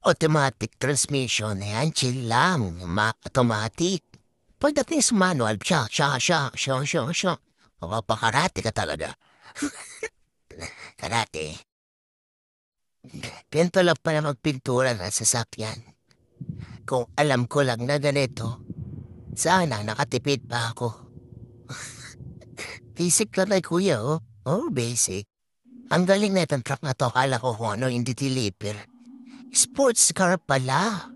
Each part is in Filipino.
Automatic transmission, yan, chill lang. Automatic. Pagdating sa manual, siya. O, pakarate ka talaga. Karate. Ganito lang pala magpintura ng sasakyan. Kung alam ko lang na ganito, sana nakatipid pa ako. Basic lang ay kuya, oh. Oh, basic. Ang galing na itong truck na to, akala ko kung ano, hindi deliver. Sports car pala.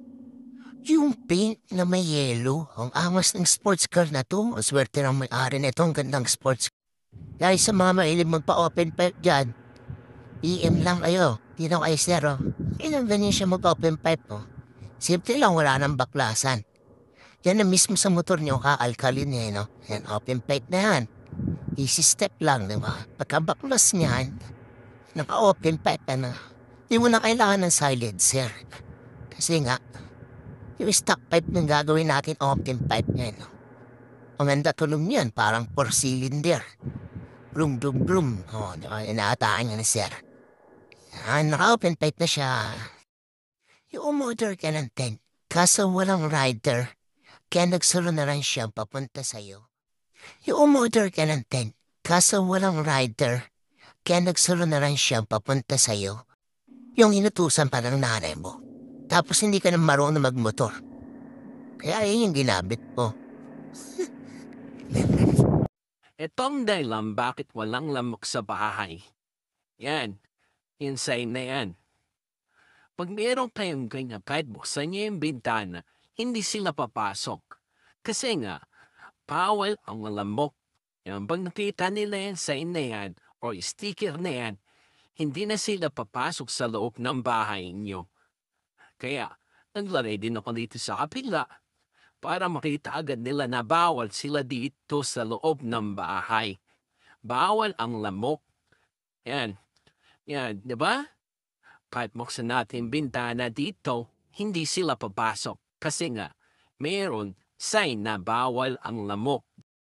Yung paint na may yellow, ang angas ng sports car na to. Ang swerte ng may-ari na itong gandang sports car. Dahil sa mga mahilig magpa-open pipe dyan, EM lang kayo. Di na kayo zero. Ilang ganyan siya mag-open pipe, oh. Simple lang, wala nang baklasan. Yan na mismo sa motor niyo, ka-alkaline eh, no? Yan, open pipe na yan. Easy step lang, di ba? Pagkabaklas niyan, naka-open pipe ka na. Di mo na kailangan ng silencer. Kasi nga, yung stock pipe na gagawin natin open pipe niya, no? Maganda tulong niyan, parang 4 cylinder. Brum, brum, brum. O, inaataan niya na, sir. Naka-open pipe na siya. Yung umorder ka ng tent, kaso walang rider, kaya nagsalo na lang siya papunta sa'yo. Yung umorder ka ng tent, kaso walang rider, kaya nagsalo na lang siya papunta sa'yo. Yung inutusan pa ng nanay mo. Tapos hindi ka na marunong magmotor. Kaya yun yung ginamit mo. Ito ang dahilan bakit walang lamok sa bahay. Yan, insane na yan. Pag meron kayong ganyan kahit buksan niyo yung bintana, hindi sila papasok. Kasi nga, bawal ang lamok. Yan, pag nakita nila yan sa na yan, o sticker na yan, hindi na sila papasok sa loob ng bahay niyo. Kaya, naglagay din ako dito sa kapila para makita agad nila na bawal sila dito sa loob ng bahay. Bawal ang lamok. Yan. Yan, di ba? Kahit buksan natin bintana dito, hindi sila papasok. Kasi nga, mayroon sign na bawal ang lamok